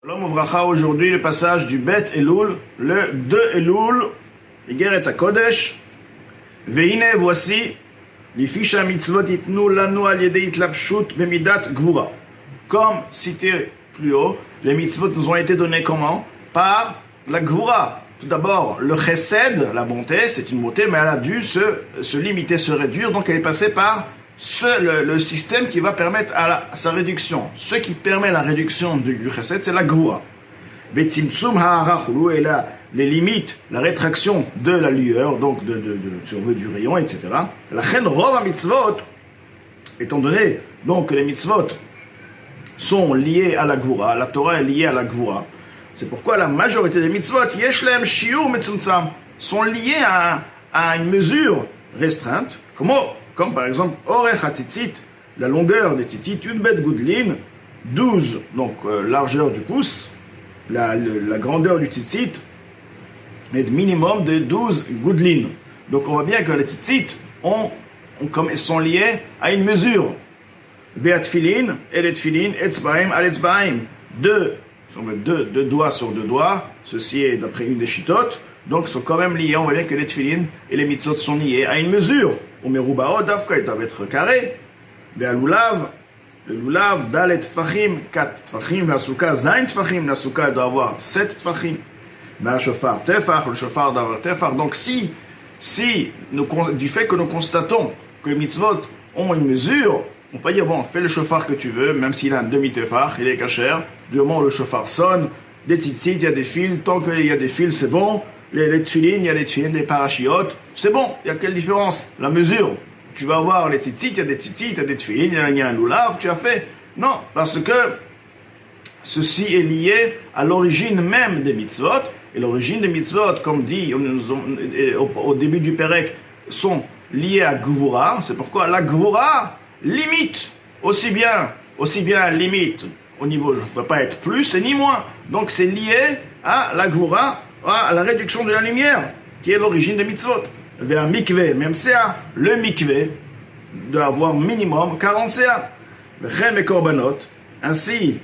L'homme ouvracha aujourd'hui le passage du Bet Elul, le 2 Elul, Igeret HaKodesh, Veine, voici, les fiches mitzvot itnu lanu al yedei itlapshut bemidat gvura. Comme cité plus haut, les mitzvot nous ont été donnés comment? Par la gvura. Tout d'abord, le chesed, la bonté, c'est une bonté, mais elle a dû se limiter, se réduire, donc elle est passée par le système qui va permettre à sa réduction. Ce qui permet la réduction du chesed, c'est la gvura. Betzimtzum ha'arachulu, et là, les limites, la rétraction de la lueur, donc si on veut du rayon, etc. La chen rov mitzvot, étant donné donc que les mitzvot sont liés à la gvura, la Torah est liée à la gvura. C'est pourquoi la majorité des mitzvot, yeshlem shiur metzumtzam, sont liés à une mesure restreinte. Comme par exemple, orech hatzitzit, la longueur des tzitzit, yudbet gudlin, 12, donc largeur du pouce, la grandeur du tzitzit est de minimum de 12 gudlin. Donc on voit bien que les tzitzit sont liés à une mesure. Ve'at tfilin, et les tfilin, etzbaim al etzbaim, deux doigts sur deux doigts, ceci est d'après une des chitotes, donc ils sont quand même liés. On voit bien que les tfilin et les mitzvot sont liés à une mesure. Au merubaot, d'afka, ils doivent être carrés. Ve'alulav, le lulav, dalet tfachim, 4 tfachim, ve'asuka, zain tfachim, la suka doit avoir 7 tfachim. Ve'ashofar tefach, le shofar doit avoir tefach. Donc du fait que nous constatons que les mitzvot ont une mesure, on peut dire, bon, fais le shofar que tu veux, même s'il a un demi-tefach, il est kasher. Du moment où le shofar sonne, des tzitzit, il y a des fils, tant qu'il y a des fils, c'est bon. Les tfilin, il y a les tfilin, des parachiotes, c'est bon. Il y a quelle différence? La mesure. Tu vas avoir les tzitzit, il y a des tzitzit, il y a des tfilin, il y a un lulav, tu as fait. Non, parce que ceci est lié à l'origine même des mitzvot. Et l'origine des mitzvot, comme dit au début du Perek, sont liées à Gvura. C'est pourquoi la Gvura limite, aussi bien limite au niveau, ne peut pas être plus et ni moins. Donc c'est lié à la Gvura, à la réduction de la lumière, qui est l'origine des mitzvot. Vers mikvé, même CA, le mikvé doit avoir minimum 40 CA. Chem et korbanot, ainsi,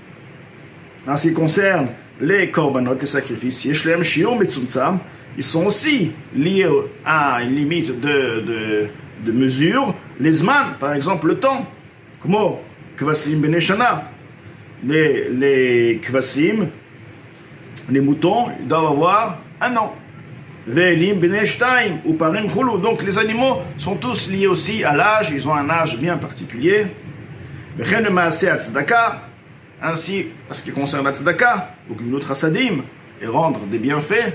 en ce qui concerne les korbanot, les sacrifices, yeshlem shiur metzumtzam, ils sont aussi liés à une limite de mesure. Les zman, par exemple, le temps. Comme kvasim beneshana. Les kvasim, les moutons, ils doivent avoir un an. Ve'elim beneshtaim, ou parim chulu. Donc les animaux sont tous liés aussi à l'âge, ils ont un âge bien particulier. Vechen maaseh tzedaka, ainsi, en ce qui concerne la tzedaka, ou une autre asadim, et rendre des bienfaits.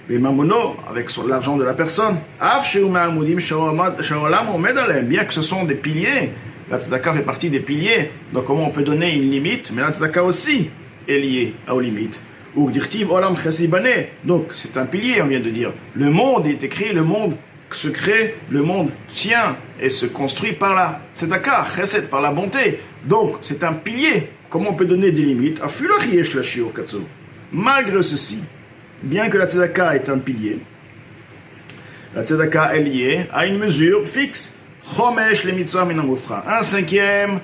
Les mamono, avec l'argent de la personne, bien que ce sont des piliers, la tzedaka fait partie des piliers, donc comment on peut donner une limite, mais la tzedaka aussi est liée aux limites. Donc c'est un pilier, on vient de dire. Le monde est écrit, le monde se crée, le monde tient et se construit par la tzedaka, chesed, par la bonté. Donc c'est un pilier. Comment on peut donner des limites? Malgré ceci, bien que la tzedaka est un pilier, la tzedaka est liée à une mesure fixe. Chomesh le mitzvah minamufra. Un cinquième,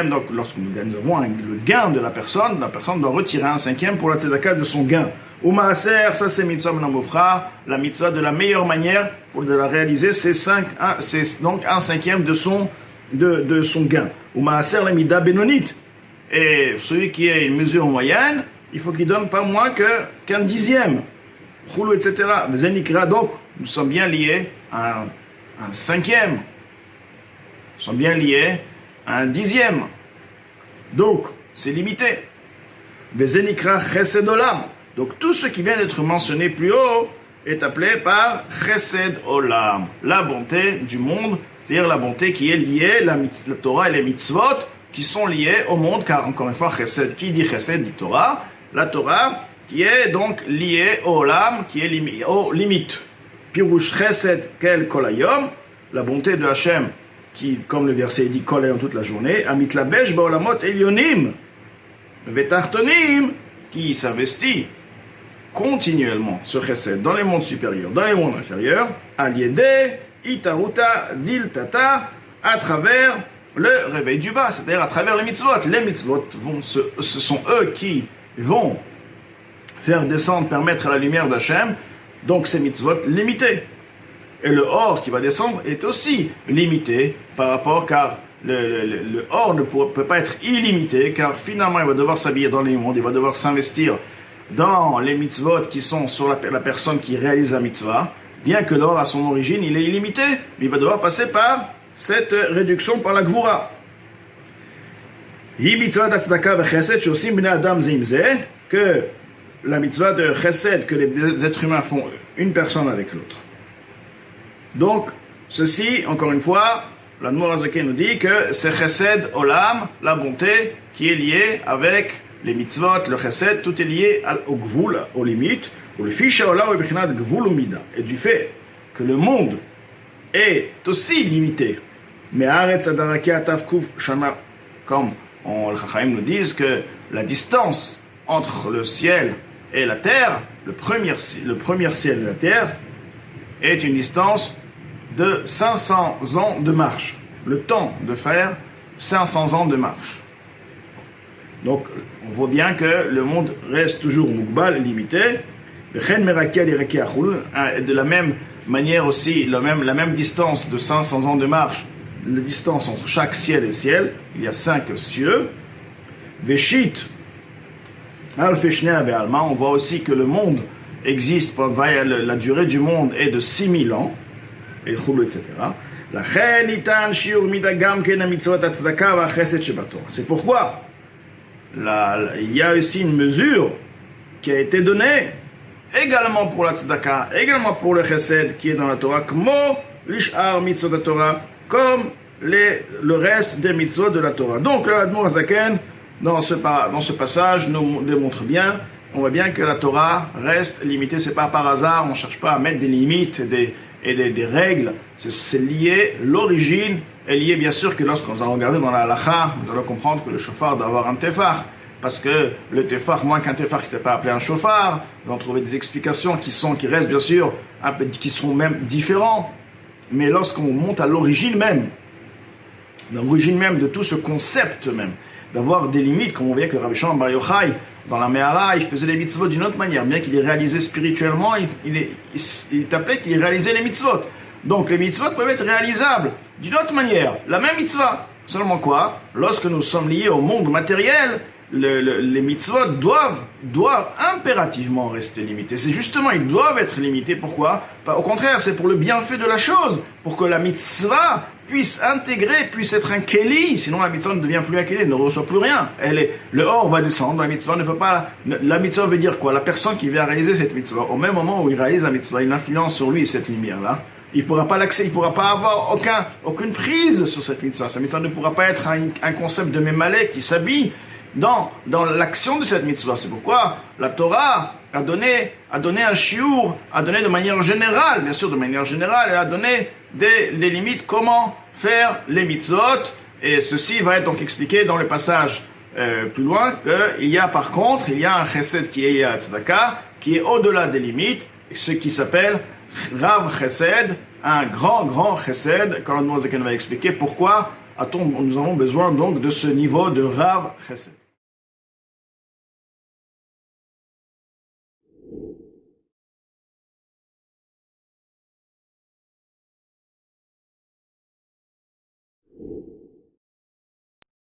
donc lorsque nous avons le gain de la personne doit retirer un cinquième pour la tzedaka de son gain. Ou maaser, ça c'est mitzvah minamufra, la mitzvah de la meilleure manière pour de la réaliser, c'est donc un cinquième de son gain. Ou maaser la mida benonit. Et celui qui a une mesure moyenne, il faut qu'il donne pas moins qu'un dixième. Choulou, etc. Zenikra, donc, nous sommes bien liés à un cinquième. Nous sommes bien liés à un dixième. Donc, c'est limité. Zenikra chesed olam. Donc, tout ce qui vient d'être mentionné plus haut est appelé par chesed olam. La bonté du monde, c'est-à-dire la bonté qui est liée, la Torah et les mitzvot, qui sont liés au monde, car encore une fois, chesed, qui dit chesed, dit Torah, la Torah, qui est donc liée au olam, qui est aux limites. Pirush chesed kel kolayom, la bonté de Hachem, qui, comme le verset dit, kolayom toute la journée, amitlabesh baolamot elyonim, vetartonim, qui s'investit continuellement ce chesed dans les mondes supérieurs, dans les mondes inférieurs, aliédé, itaruta, diltata, à travers le réveil du bas, c'est-à-dire à travers les mitzvot. Les mitzvot, ce sont eux qui vont faire descendre, permettre à la lumière d'Hachem, donc ces mitzvot limités. Et le or qui va descendre est aussi limité par rapport, car le or ne peut pas être illimité, car finalement il va devoir s'habiller dans les mondes, il va devoir s'investir dans les mitzvot qui sont sur la personne qui réalise la mitzvah, bien que l'or à son origine il est illimité, mais il va devoir passer par cette réduction par la gvura. Que la mitzvah de chesed que les êtres humains font une personne avec l'autre. Donc, ceci, encore une fois, l'Admor HaZaken nous dit que c'est chesed olam, la bonté, qui est liée avec les mitzvot, le chesed, tout est lié au gvul, aux limites, ou le fiche olam ou bichinat gvul ou mida. Et du fait que le monde est aussi limité, mais Haaretz Adaraki Atavkuf Shana, comme les Chachamim nous disent que la distance entre le ciel et la terre, le premier ciel et la terre, est une distance de 500 ans de marche. Le temps de faire 500 ans de marche. Donc, on voit bien que le monde reste toujours mugbal, limité. De la même manière aussi, la même distance de 500 ans de marche, la distance entre chaque ciel et ciel, il y a 5 cieux. Veshit, on voit aussi que le monde existe, la durée du monde est de 6000 ans, et etc. C'est pourquoi il y a aussi une mesure qui a été donnée également pour la tzedaka, également pour le chesed qui est dans la Torah, comme le reste des mitzvot de la Torah. Donc l'Admor HaZaken, dans ce passage, nous démontre bien, on voit bien que la Torah reste limitée, c'est pas par hasard, on ne cherche pas à mettre des limites et des règles, c'est lié, l'origine est liée bien sûr que lorsqu'on va regarder dans la halacha, nous allons comprendre que le shofar doit avoir un tefar, parce que le tefar, moins qu'un tefar qui n'était pas appelé un shofar, nous allons trouver des explications qui restent bien sûr, qui sont même différents, mais lorsqu'on monte à l'origine même de tout ce concept même, d'avoir des limites, comme on voit que Rabbi Shimon Bar Yochai, dans la Mehara, il faisait les mitzvot d'une autre manière, bien qu'il les réalisait spirituellement, il t'appelait qu'il réalisait les mitzvot. Donc les mitzvot peuvent être réalisables d'une autre manière, la même mitzvah. Seulement quoi? Lorsque nous sommes liés au monde matériel, les mitzvot doivent impérativement rester limités. C'est justement, ils doivent être limités. Pourquoi? Au contraire, c'est pour le bienfait de la chose, pour que la mitzvah puisse être un keli, sinon la mitzvah ne devient plus un keli, elle ne reçoit plus rien. Le or va descendre, la mitzvah ne peut pas... La mitzvah veut dire quoi? La personne qui vient réaliser cette mitzvah, au même moment où il réalise la mitzvah, il influence sur lui cette lumière-là. Il ne pourra pas l'accès, il ne pourra pas avoir aucune prise sur cette mitzvah. Cette mitzvah ne pourra pas être un concept de mémalé qui s'habille dans l'action de cette mitzvah. C'est pourquoi la Torah a donné un shiur, a donné de manière générale, bien sûr de manière générale, elle a donné les limites, comment faire les mitzvot, et ceci va être donc expliqué dans le passage plus loin, qu'il y a par contre, il y a un chesed qui est à tzedaka, qui est au-delà des limites, ce qui s'appelle Rav Chesed, un grand chesed, quand l'Admor HaZaken va expliquer pourquoi nous avons besoin donc de ce niveau de Rav Chesed.